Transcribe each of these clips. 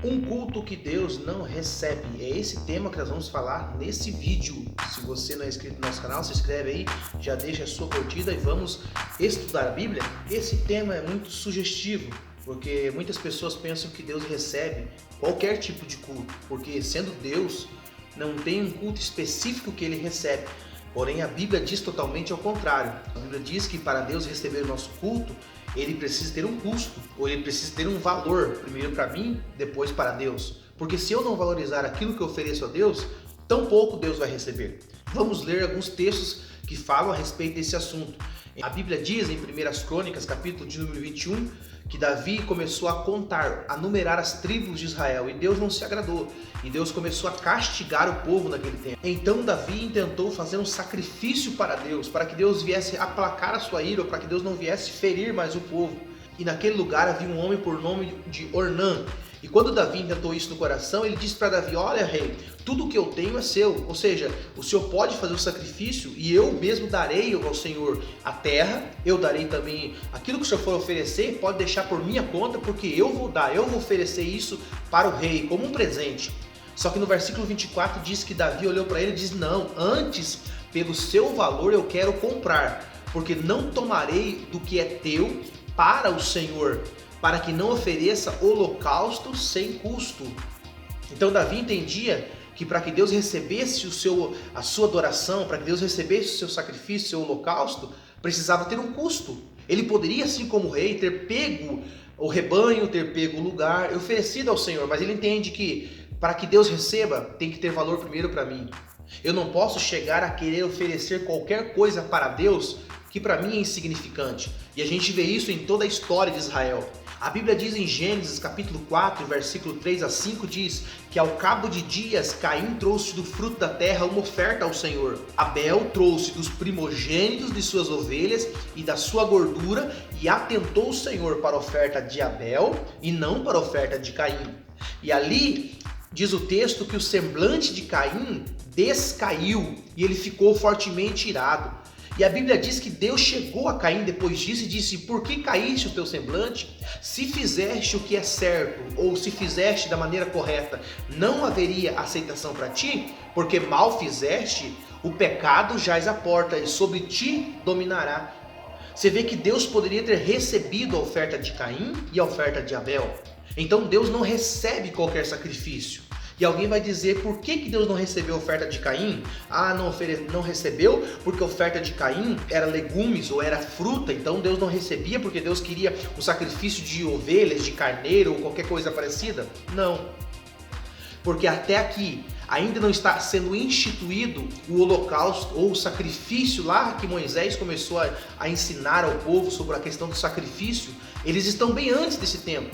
Um culto que Deus não recebe. É esse tema que nós vamos falar nesse vídeo. Se você não é inscrito no nosso canal, se inscreve aí, já deixa a sua curtida e vamos estudar a Bíblia. Esse tema é muito sugestivo, porque muitas pessoas pensam que Deus recebe qualquer tipo de culto, porque sendo Deus, não tem um culto específico que ele recebe. Porém, a Bíblia diz totalmente ao contrário. A Bíblia diz que para Deus receber o nosso culto, ele precisa ter um custo, ou ele precisa ter um valor, primeiro para mim, depois para Deus. Porque se eu não valorizar aquilo que eu ofereço a Deus, tampouco Deus vai receber. Vamos ler alguns textos que falam a respeito desse assunto. A Bíblia diz em 1 Crônicas, capítulo de número 21, que Davi começou a contar, a numerar as tribos de Israel, e Deus não se agradou, e Deus começou a castigar o povo naquele tempo. Então Davi intentou fazer um sacrifício para Deus, para que Deus viesse aplacar a sua ira, para que Deus não viesse ferir mais o povo. E naquele lugar havia um homem por nome de Ornã. E quando Davi intentou isso no coração, ele disse para Davi: olha, rei, tudo que eu tenho é seu. Ou seja, o Senhor pode fazer o sacrifício e eu mesmo darei ao Senhor a terra, eu darei também aquilo que o Senhor for oferecer, pode deixar por minha conta, porque eu vou dar, eu vou oferecer isso para o rei como um presente. Só que no versículo 24 diz que Davi olhou para ele e disse: não, antes pelo seu valor eu quero comprar, porque não tomarei do que é teu para o Senhor, para que não ofereça holocausto sem custo. Então Davi entendia que para que Deus recebesse a sua adoração, para que Deus recebesse o seu sacrifício, o seu holocausto, precisava ter um custo. Ele poderia, assim como o rei, ter pego o rebanho, ter pego o lugar, oferecido ao Senhor, mas ele entende que para que Deus receba, tem que ter valor primeiro para mim. Eu não posso chegar a querer oferecer qualquer coisa para Deus que para mim é insignificante. E a gente vê isso em toda a história de Israel. A Bíblia diz em Gênesis capítulo 4, versículo 3 a 5, diz que ao cabo de dias Caim trouxe do fruto da terra uma oferta ao Senhor. Abel trouxe dos primogênitos de suas ovelhas e da sua gordura, e atentou o Senhor para a oferta de Abel e não para a oferta de Caim. E ali diz o texto que o semblante de Caim descaiu e ele ficou fortemente irado. E a Bíblia diz que Deus chegou a Caim depois disso e disse: por que caíste o teu semblante? Se fizeste o que é certo, ou se fizeste da maneira correta, não haveria aceitação para ti? Porque mal fizeste, o pecado jaz à porta e sobre ti dominará. Você vê que Deus poderia ter recebido a oferta de Caim e a oferta de Abel. Então Deus não recebe qualquer sacrifício. E alguém vai dizer: por que Deus não recebeu a oferta de Caim? Não recebeu porque a oferta de Caim era legumes ou era fruta, então Deus não recebia porque Deus queria o sacrifício de ovelhas, de carneiro ou qualquer coisa parecida? Não. Porque até aqui ainda não está sendo instituído o holocausto ou o sacrifício lá que Moisés começou a ensinar ao povo sobre a questão do sacrifício. Eles estão bem antes desse tempo.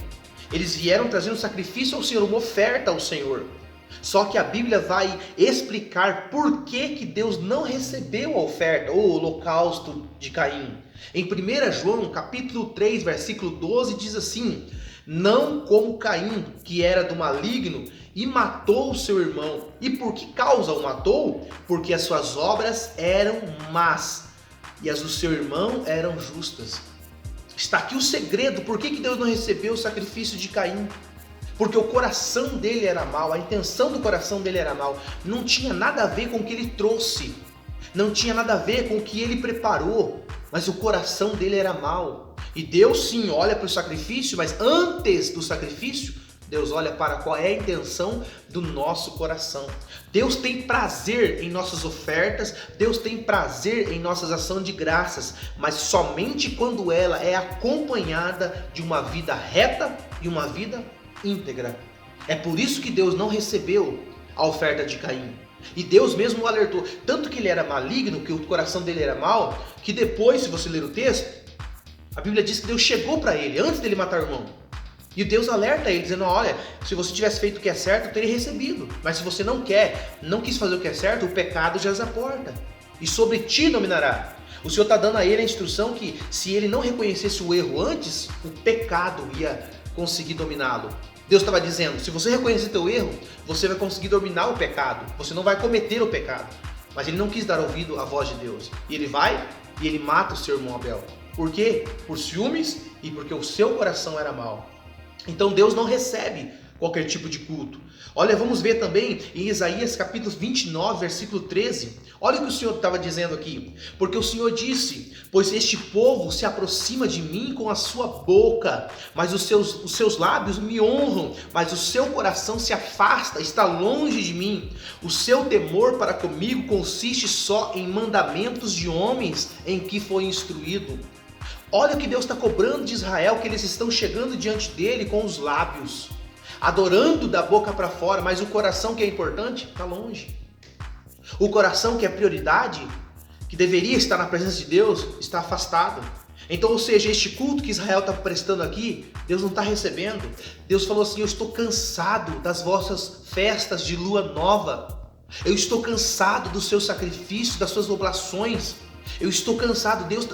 Eles vieram trazendo um sacrifício ao Senhor, uma oferta ao Senhor. Só que a Bíblia vai explicar por que Deus não recebeu a oferta ou o holocausto de Caim. Em 1 João, capítulo 3, versículo 12, diz assim: não como Caim, que era do maligno, e matou o seu irmão. E por que causa o matou? Porque as suas obras eram más, e as do seu irmão eram justas. Está aqui o segredo, por que Deus não recebeu o sacrifício de Caim? Porque o coração dele era mau, a intenção do coração dele era mau, não tinha nada a ver com o que ele trouxe, não tinha nada a ver com o que ele preparou, mas o coração dele era mau. E Deus sim olha para o sacrifício, mas antes do sacrifício, Deus olha para qual é a intenção do nosso coração. Deus tem prazer em nossas ofertas, Deus tem prazer em nossas ações de graças, mas somente quando ela é acompanhada de uma vida reta e uma vida íntegra. É por isso que Deus não recebeu a oferta de Caim. E Deus mesmo o alertou, tanto que ele era maligno, que o coração dele era mau, que depois, se você ler o texto, a Bíblia diz que Deus chegou para ele, antes dele matar o irmão. E Deus alerta ele, dizendo: olha, se você tivesse feito o que é certo, eu teria recebido. Mas se você não quis fazer o que é certo, o pecado jaz à porta, e sobre ti dominará. O Senhor está dando a ele a instrução que, se ele não reconhecesse o erro antes, o pecado ia conseguir dominá-lo. Deus estava dizendo: se você reconhecer teu erro, você vai conseguir dominar o pecado, você não vai cometer o pecado. Mas ele não quis dar ouvido à voz de Deus. E ele vai e ele mata o seu irmão Abel. Por quê? Por ciúmes e porque o seu coração era mau. Então Deus não recebe qualquer tipo de culto. Olha, vamos ver também em Isaías capítulo 29, versículo 13. Olha o que o Senhor estava dizendo aqui. Porque o Senhor disse: pois este povo se aproxima de mim com a sua boca, mas os seus lábios me honram, mas o seu coração se afasta, está longe de mim. O seu temor para comigo consiste só em mandamentos de homens em que foi instruído. Olha o que Deus está cobrando de Israel, que eles estão chegando diante dele com os lábios, adorando da boca para fora, mas o coração que é importante está longe. O coração que é prioridade, que deveria estar na presença de Deus, está afastado. Então, ou seja, este culto que Israel está prestando aqui, Deus não está recebendo. Deus falou assim: eu estou cansado das vossas festas de lua nova. Eu estou cansado dos seus sacrifícios, das suas oblações. Eu estou cansado. Deus,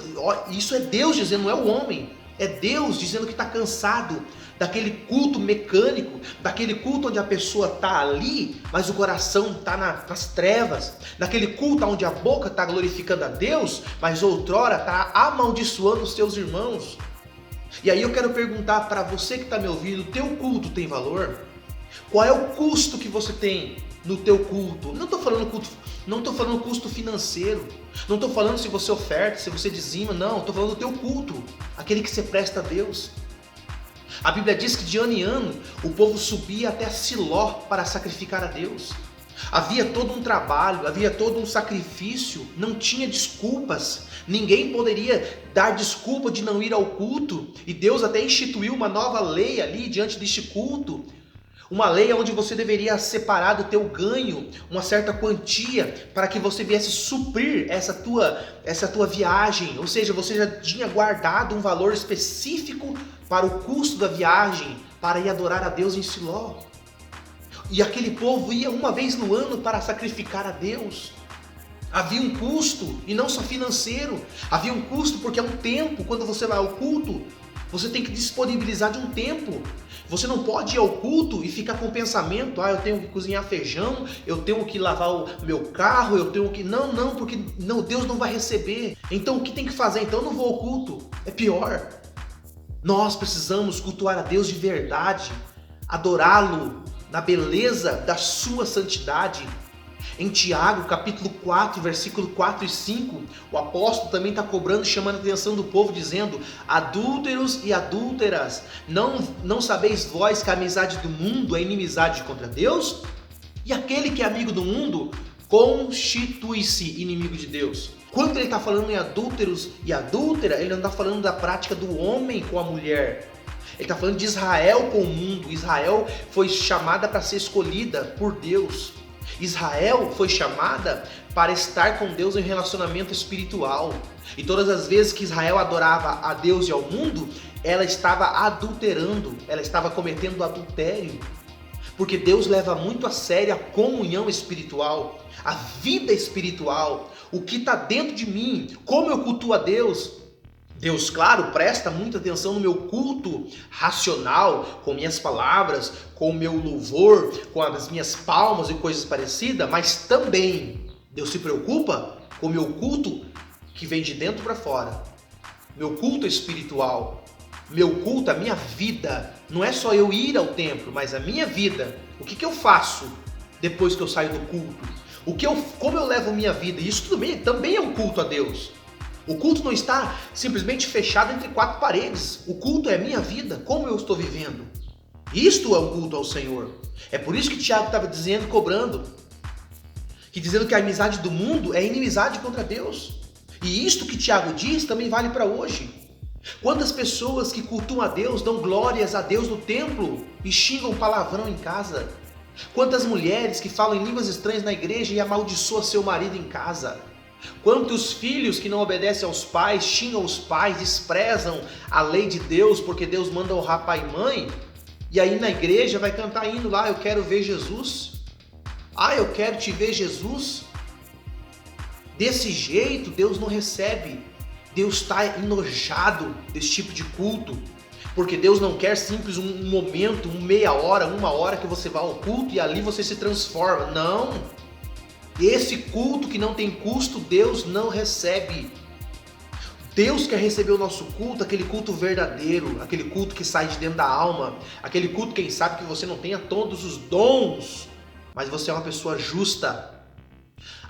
isso é Deus dizendo, não é o homem. É Deus dizendo que está cansado daquele culto mecânico, daquele culto onde a pessoa está ali, mas o coração está nas trevas, daquele culto onde a boca está glorificando a Deus, mas outrora está amaldiçoando os seus irmãos. E aí eu quero perguntar para você que está me ouvindo: teu culto tem valor? Qual é o custo que você tem no teu culto? Não estou falando custo financeiro, não estou falando se você oferta, se você dizima, não, estou falando do teu culto, aquele que você presta a Deus. A Bíblia diz que de ano em ano o povo subia até Siló para sacrificar a Deus. Havia todo um trabalho, havia todo um sacrifício, não tinha desculpas. Ninguém poderia dar desculpa de não ir ao culto. E Deus até instituiu uma nova lei ali diante deste culto. Uma lei onde você deveria separar do teu ganho uma certa quantia para que você viesse suprir essa tua viagem. Ou seja, você já tinha guardado um valor específico para o custo da viagem, para ir adorar a Deus em Siló. E aquele povo ia uma vez no ano para sacrificar a Deus. Havia um custo, e não só financeiro. Havia um custo porque é um tempo. Quando você vai ao culto, você tem que disponibilizar de um tempo. Você não pode ir ao culto e ficar com o pensamento: eu tenho que cozinhar feijão, eu tenho que lavar o meu carro, eu tenho que... Não, porque Deus não vai receber. Então o que tem que fazer? Então eu não vou ao culto. É pior. Nós precisamos cultuar a Deus de verdade, adorá-lo na beleza da sua santidade. Em Tiago, capítulo 4, versículo 4 e 5, o apóstolo também está cobrando, chamando a atenção do povo, dizendo: adúlteros e adúlteras, não sabeis vós que a amizade do mundo é inimizade contra Deus? E aquele que é amigo do mundo constitui-se inimigo de Deus. Quando ele está falando em adúlteros e adúltera, ele não está falando da prática do homem com a mulher. Ele está falando de Israel com o mundo. Israel foi chamada para ser escolhida por Deus. Israel foi chamada para estar com Deus em relacionamento espiritual. E todas as vezes que Israel adorava a Deus e ao mundo, ela estava adulterando, ela estava cometendo adultério. Porque Deus leva muito a sério a comunhão espiritual, a vida espiritual, o que está dentro de mim, como eu cultuo a Deus. Deus, claro, presta muita atenção no meu culto racional, com minhas palavras, com o meu louvor, com as minhas palmas e coisas parecidas, mas também Deus se preocupa com o meu culto que vem de dentro para fora. Meu culto como meu culto, a minha vida. Não é só eu ir ao templo, mas a minha vida. O que eu faço depois que eu saio do culto? Como eu levo a minha vida? Isso também é um culto a Deus. O culto não está simplesmente fechado entre quatro paredes. O culto é a minha vida, como eu estou vivendo. Isto é o culto ao Senhor. É por isso que Tiago estava dizendo, cobrando, dizendo que a amizade do mundo é inimizade contra Deus. E isto que Tiago diz também vale para hoje. Quantas pessoas que cultuam a Deus dão glórias a Deus no templo e xingam palavrão em casa? Quantas mulheres que falam em línguas estranhas na igreja e amaldiçoam seu marido em casa? Quantos filhos que não obedecem aos pais, xingam os pais, desprezam a lei de Deus porque Deus manda honrar pai e mãe? E aí na igreja vai cantar hino lá: eu quero ver Jesus. Eu quero te ver, Jesus. Desse jeito Deus não recebe. Deus está enojado desse tipo de culto, porque Deus não quer simples um momento, meia hora, uma hora que você vá ao culto e ali você se transforma. Não! Esse culto que não tem custo, Deus não recebe. Deus quer receber o nosso culto, aquele culto verdadeiro, aquele culto que sai de dentro da alma, aquele culto, quem sabe, que você não tenha todos os dons, mas você é uma pessoa justa.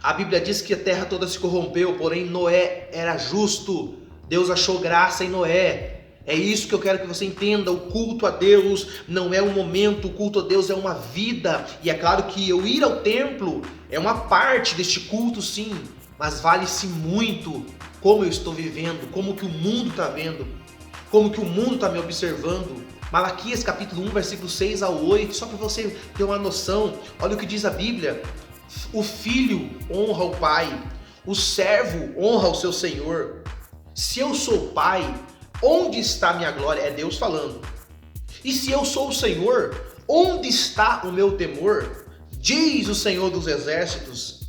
A Bíblia diz que a terra toda se corrompeu, porém Noé era justo. Deus achou graça em Noé. É isso que eu quero que você entenda. O culto a Deus não é um momento, o culto a Deus é uma vida. E é claro que eu ir ao templo é uma parte deste culto, sim, mas vale-se muito como eu estou vivendo, como que o mundo está vendo, como que o mundo está me observando. Malaquias capítulo 1, versículo 6 ao 8, só para você ter uma noção. Olha o que diz a Bíblia: o filho honra o pai, o servo honra o seu senhor. Se eu sou pai, onde está a minha glória? É Deus falando. E se eu sou o Senhor, onde está o meu temor? Diz o Senhor dos exércitos.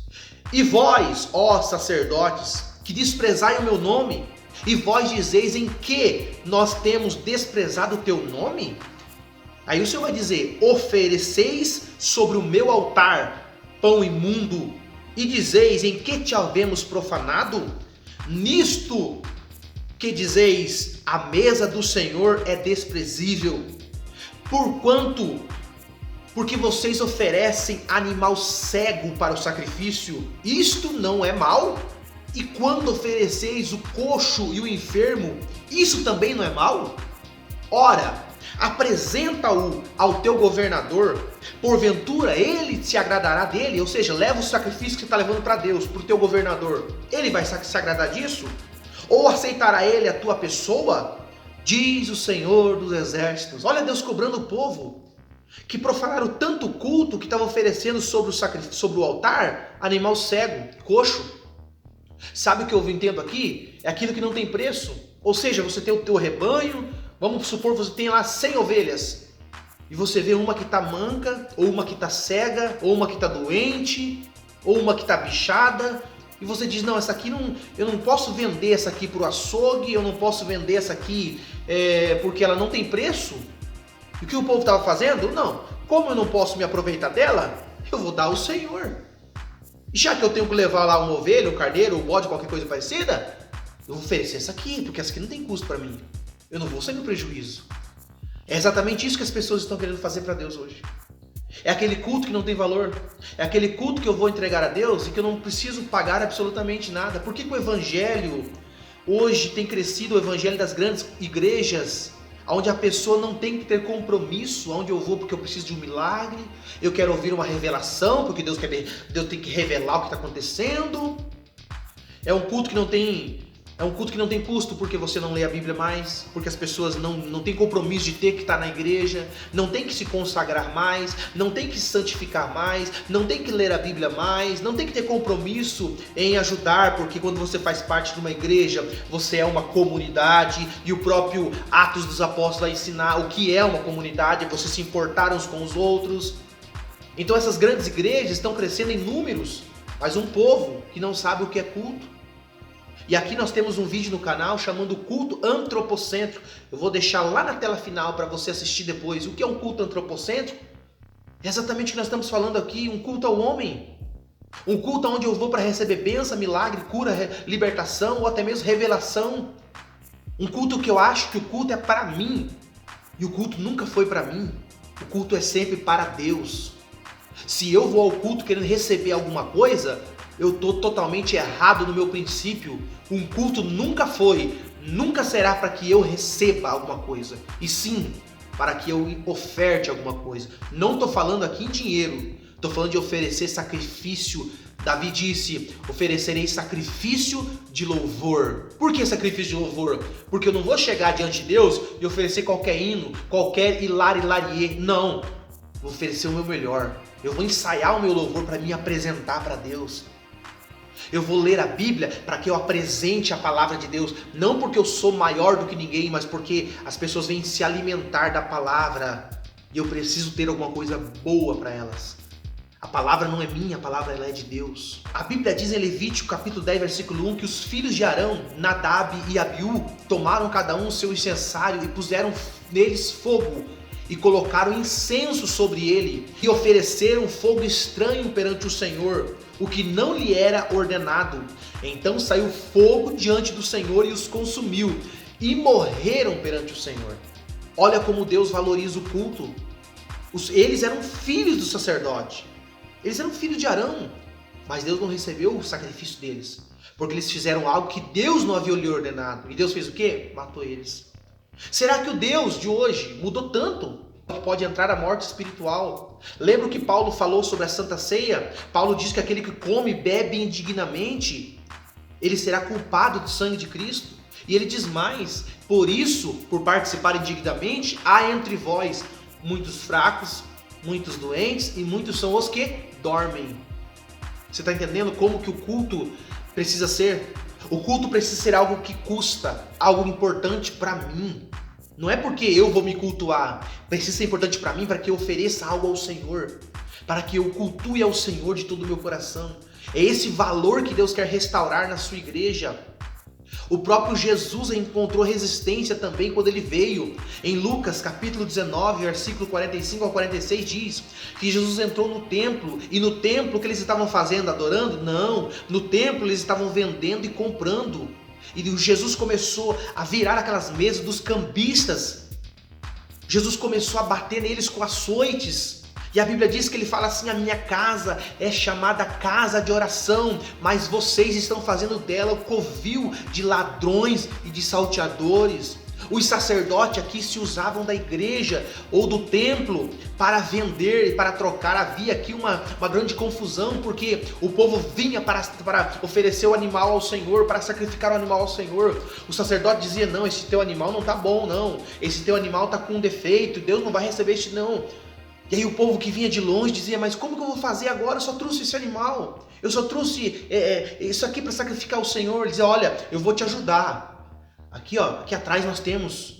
E vós, ó sacerdotes, que desprezai o meu nome, e vós dizeis: em que nós temos desprezado o teu nome? Aí o Senhor vai dizer: ofereceis sobre o meu altar pão imundo, e dizeis: em que te havemos profanado? Nisto que dizeis: a mesa do Senhor é desprezível. Porque vocês oferecem animal cego para o sacrifício, isto não é mal? E quando ofereceis o coxo e o enfermo, isso também não é mal? Ora, apresenta-o ao teu governador, porventura ele se agradará dele, ou seja, leva o sacrifício que você está levando para Deus, para o teu governador, ele vai se agradar disso? Ou aceitará ele a tua pessoa? Diz o Senhor dos exércitos. Olha Deus cobrando o povo que profanaram tanto culto, que estava oferecendo sobre o altar animal cego, coxo. Sabe o que eu entendo aqui? É aquilo que não tem preço. Ou seja, você tem o teu rebanho, vamos supor que você tem lá 100 ovelhas, e você vê uma que está manca, ou uma que está cega, ou uma que está doente, ou uma que está bichada, e você diz: não, essa aqui eu não posso vender essa aqui para o açougue, eu não posso vender essa aqui porque ela não tem preço. E o que o povo estava fazendo? Não, como eu não posso me aproveitar dela, eu vou dar ao Senhor. E já que eu tenho que levar lá uma ovelha, um carneiro, um bode, qualquer coisa parecida, eu vou oferecer essa aqui, porque essa aqui não tem custo para mim. Eu não vou sair no prejuízo. É exatamente isso que as pessoas estão querendo fazer para Deus hoje. É aquele culto que não tem valor. É aquele culto que eu vou entregar a Deus e que eu não preciso pagar absolutamente nada. Por que o evangelho hoje tem crescido, o evangelho das grandes igrejas, onde a pessoa não tem que ter compromisso? Onde eu vou porque eu preciso de um milagre, eu quero ouvir uma revelação, porque Deus tem que revelar o que está acontecendo. É um culto que não tem custo, porque você não lê a Bíblia mais, porque as pessoas não têm compromisso de ter que estar na igreja, não tem que se consagrar mais, não tem que se santificar mais, não tem que ler a Bíblia mais, não tem que ter compromisso em ajudar, porque quando você faz parte de uma igreja, você é uma comunidade, e o próprio Atos dos Apóstolos vai ensinar o que é uma comunidade, você se importar uns com os outros. Então essas grandes igrejas estão crescendo em números, mas um povo que não sabe o que é culto. E aqui nós temos um vídeo no canal chamando culto antropocêntrico. Eu vou deixar lá na tela final para você assistir depois. O que é um culto antropocêntrico? É exatamente o que nós estamos falando aqui, um culto ao homem. Um culto onde eu vou para receber bênção, milagre, cura, libertação ou até mesmo revelação. Um culto que eu acho que o culto é para mim. E o culto nunca foi para mim. O culto é sempre para Deus. Se eu vou ao culto querendo receber alguma coisa, eu estou totalmente errado no meu princípio. Um culto nunca foi, nunca será para que eu receba alguma coisa, e sim para que eu oferte alguma coisa. Não estou falando aqui em dinheiro, estou falando de oferecer sacrifício. Davi disse: oferecerei sacrifício de louvor. Por que sacrifício de louvor? Porque eu não vou chegar diante de Deus e oferecer qualquer hino, qualquer hilarie. Não, vou oferecer o meu melhor. Eu vou ensaiar o meu louvor para me apresentar para Deus. Eu vou ler a Bíblia para que eu apresente a palavra de Deus, não porque eu sou maior do que ninguém, mas porque as pessoas vêm se alimentar da palavra e eu preciso ter alguma coisa boa para elas. A palavra não é minha, a palavra ela é de Deus. A Bíblia diz em Levítico capítulo 10, versículo 1, que os filhos de Arão, Nadab e Abiú, tomaram cada um o seu incensário e puseram neles fogo e colocaram incenso sobre ele e ofereceram fogo estranho perante o Senhor. o que não lhe era ordenado. Então saiu fogo diante do Senhor e os consumiu, e morreram perante o Senhor. Olha como Deus valoriza o culto. Eles eram filhos do sacerdote, eles eram filhos de Arão, mas Deus não recebeu o sacrifício deles, porque eles fizeram algo que Deus não havia lhe ordenado. E Deus fez o quê? Matou eles. Será que o Deus de hoje mudou tanto? Pode entrar a morte espiritual. Lembra o que Paulo falou sobre a Santa Ceia? Paulo diz que aquele que come e bebe indignamente, ele será culpado do sangue de Cristo. E ele diz mais: por isso, por participar indignamente, há entre vós muitos fracos, muitos doentes, e muitos são os que dormem. Você está entendendo como que o culto precisa ser? O culto precisa ser algo que custa, algo importante para mim. Não é porque eu vou me cultuar, precisa ser importante para mim, para que eu ofereça algo ao Senhor, para que eu cultue ao Senhor de todo o meu coração. É esse valor que Deus quer restaurar na sua igreja. O próprio Jesus encontrou resistência também quando ele veio. Em Lucas capítulo 19, versículo 45 ao 46 diz que Jesus entrou no templo, e no templo o que eles estavam fazendo? Adorando? Não, no templo eles estavam vendendo e comprando. E Jesus começou a virar aquelas mesas dos cambistas. Jesus começou a bater neles com açoites. E a Bíblia diz que ele fala assim: a minha casa é chamada casa de oração, mas vocês estão fazendo dela o covil de ladrões e de salteadores. Os sacerdotes aqui se usavam da igreja ou do templo para vender e para trocar. Havia aqui uma grande confusão, porque o povo vinha para oferecer o animal ao Senhor, para sacrificar o animal ao Senhor. O sacerdote dizia: não, esse teu animal não está bom, não. Esse teu animal está com um defeito, Deus não vai receber este não. E aí o povo que vinha de longe dizia: mas como que eu vou fazer agora? Eu só trouxe esse animal, eu só trouxe isso aqui para sacrificar ao Senhor. Ele dizia: olha, eu vou te ajudar. Aqui, ó, aqui atrás nós temos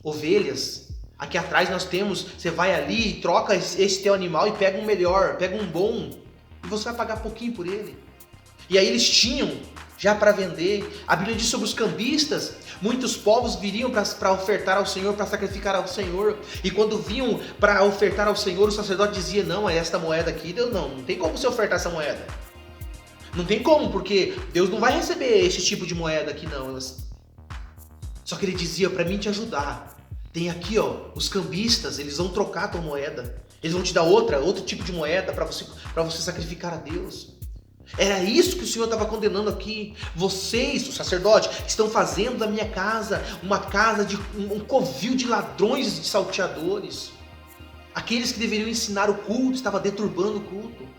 ovelhas. Aqui atrás nós temos, você vai ali e troca esse teu animal e pega um melhor, pega um bom, e você vai pagar pouquinho por ele. E aí eles tinham já para vender. A Bíblia diz sobre os cambistas: muitos povos viriam para ofertar ao Senhor, para sacrificar ao Senhor. E quando vinham para ofertar ao Senhor, o sacerdote dizia: não, é esta moeda aqui. Deus, não tem como você ofertar essa moeda. Não tem como, porque Deus não vai receber esse tipo de moeda aqui não. Só que ele dizia: para mim te ajudar, tem aqui, ó, os cambistas, eles vão trocar a tua moeda. Eles vão te dar outro tipo de moeda para você sacrificar a Deus. Era isso que o Senhor estava condenando aqui. Vocês, o sacerdote, estão fazendo da minha casa uma casa de um covil de ladrões e de salteadores. Aqueles que deveriam ensinar o culto estavam deturbando o culto.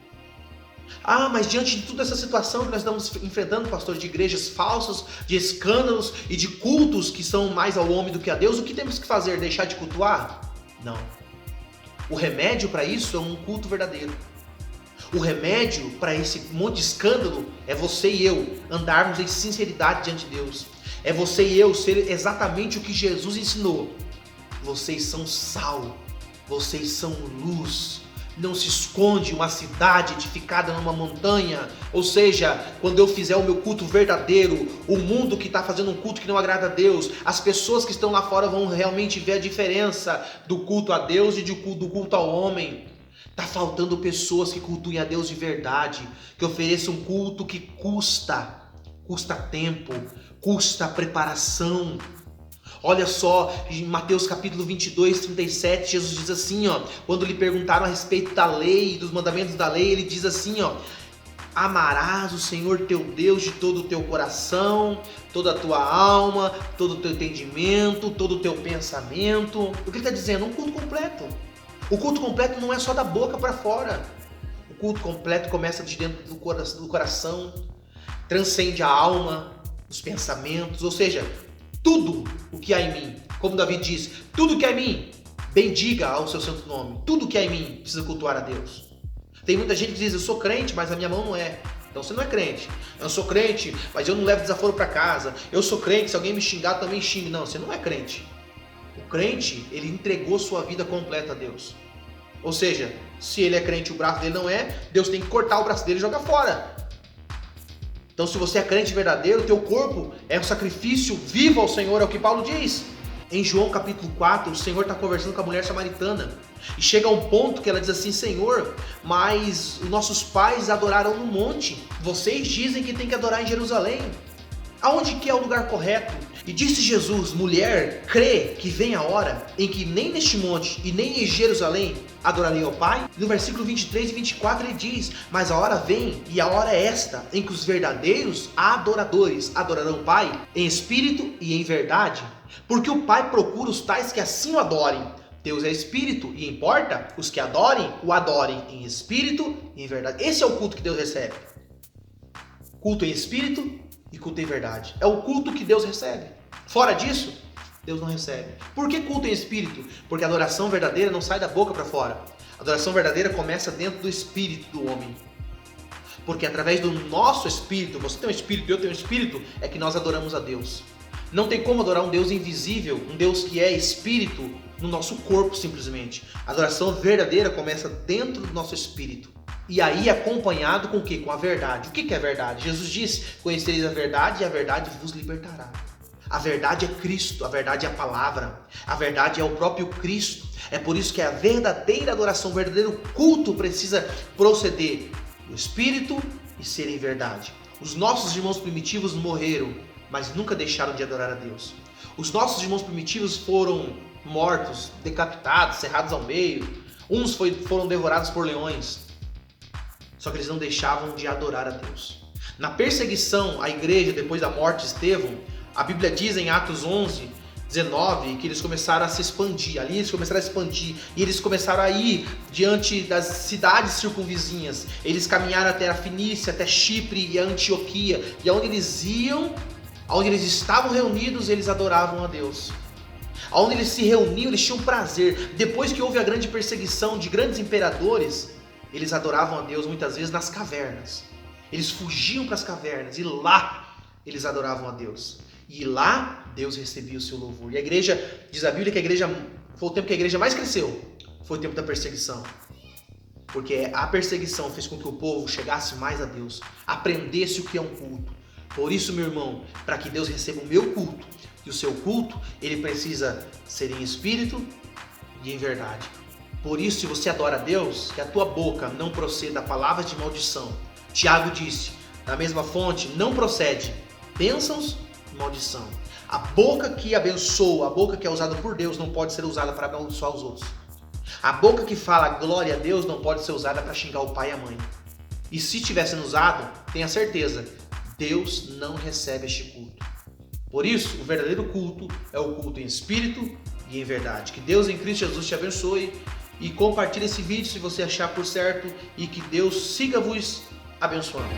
Ah, mas diante de toda essa situação que nós estamos enfrentando, pastor, de igrejas falsas, de escândalos e de cultos que são mais ao homem do que a Deus, o que temos que fazer? Deixar de cultuar? Não. O remédio para isso é um culto verdadeiro. O remédio para esse monte de escândalo é você e eu andarmos em sinceridade diante de Deus. É você e eu ser exatamente o que Jesus ensinou. Vocês são sal, vocês são luz. Não se esconde uma cidade edificada numa montanha. Ou seja, quando eu fizer o meu culto verdadeiro, o mundo que está fazendo um culto que não agrada a Deus, as pessoas que estão lá fora vão realmente ver a diferença do culto a Deus e do culto ao homem. Está faltando pessoas que cultuem a Deus de verdade, que ofereçam um culto que custa tempo, custa preparação. Olha só, em Mateus capítulo 22, 37, Jesus diz assim, ó, quando lhe perguntaram a respeito da lei e dos mandamentos da lei, ele diz assim, ó: amarás o Senhor teu Deus de todo o teu coração, toda a tua alma, todo o teu entendimento, todo o teu pensamento. O que ele está dizendo? Um culto completo. O culto completo não é só da boca para fora. O culto completo começa de dentro do coração, transcende a alma, os pensamentos, ou seja, tudo o que há em mim. Como Davi diz: tudo o que há em mim, bendiga ao seu santo nome. Tudo o que há em mim precisa cultuar a Deus. Tem muita gente que diz: eu sou crente, mas a minha mão não é. Então você não é crente. Eu sou crente, mas eu não levo desaforo para casa. Eu sou crente, se alguém me xingar, também xingue. Não, você não é crente. O crente, ele entregou sua vida completa a Deus. Ou seja, se ele é crente e o braço dele não é, Deus tem que cortar o braço dele e jogar fora. Então, se você é crente verdadeiro, teu corpo é um sacrifício vivo ao Senhor, é o que Paulo diz. Em João capítulo 4, o Senhor está conversando com a mulher samaritana e chega a um ponto que ela diz assim: Senhor, mas os nossos pais adoraram no monte, vocês dizem que tem que adorar em Jerusalém. Aonde que é o lugar correto? E disse Jesus: mulher, crê que vem a hora em que nem neste monte e nem em Jerusalém adorarei ao Pai? No versículo 23 e 24 ele diz: mas a hora vem e a hora é esta, em que os verdadeiros adoradores adorarão o Pai em espírito e em verdade, porque o Pai procura os tais que assim o adorem. Deus é espírito e importa os que adorem, o adorem em espírito e em verdade. Esse é o culto que Deus recebe. Culto em espírito e culto em verdade. É o culto que Deus recebe. Fora disso, Deus não recebe. Por que culto em espírito? Porque a adoração verdadeira não sai da boca para fora. A adoração verdadeira começa dentro do espírito do homem. Porque através do nosso espírito, você tem um espírito, eu tenho um espírito, é que nós adoramos a Deus. Não tem como adorar um Deus invisível, um Deus que é espírito no nosso corpo simplesmente. A adoração verdadeira começa dentro do nosso espírito. E aí acompanhado com o quê? Com a verdade. O que é verdade? Jesus disse: conhecereis a verdade e a verdade vos libertará. A verdade é Cristo, a verdade é a palavra, a verdade é o próprio Cristo. É por isso que a verdadeira adoração, o verdadeiro culto precisa proceder do Espírito e ser em verdade. Os nossos irmãos primitivos morreram, mas nunca deixaram de adorar a Deus. Os nossos irmãos primitivos foram mortos, decapitados, serrados ao meio. Uns foram devorados por leões. Só que eles não deixavam de adorar a Deus. Na perseguição à igreja depois da morte de Estevão, a Bíblia diz em Atos 11, 19, que eles começaram a se expandir. Ali eles começaram a expandir e eles começaram a ir diante das cidades circunvizinhas. Eles caminharam até a Fenícia, até Chipre e a Antioquia. E aonde eles iam, aonde eles estavam reunidos, eles adoravam a Deus. Aonde eles se reuniam, eles tinham prazer. Depois que houve a grande perseguição de grandes imperadores, eles adoravam a Deus muitas vezes nas cavernas. Eles fugiam para as cavernas e lá eles adoravam a Deus. E lá Deus recebia o seu louvor. E a igreja, diz a Bíblia que a igreja, foi o tempo que a igreja mais cresceu. Foi o tempo da perseguição. Porque a perseguição fez com que o povo chegasse mais a Deus. Aprendesse o que é um culto. Por isso, meu irmão, para que Deus receba o meu culto e o seu culto, ele precisa ser em espírito e em verdade. Por isso, se você adora a Deus, que a tua boca não proceda palavras de maldição. Tiago disse, da mesma fonte, não procede bênçãos e maldição. A boca que abençoa, a boca que é usada por Deus não pode ser usada para abençoar os outros. A boca que fala glória a Deus não pode ser usada para xingar o pai e a mãe. E se tiver sendo usado, tenha certeza, Deus não recebe este culto. Por isso, o verdadeiro culto é o culto em espírito e em verdade. Que Deus em Cristo Jesus te abençoe e compartilhe esse vídeo se você achar por certo e que Deus siga vos abençoando.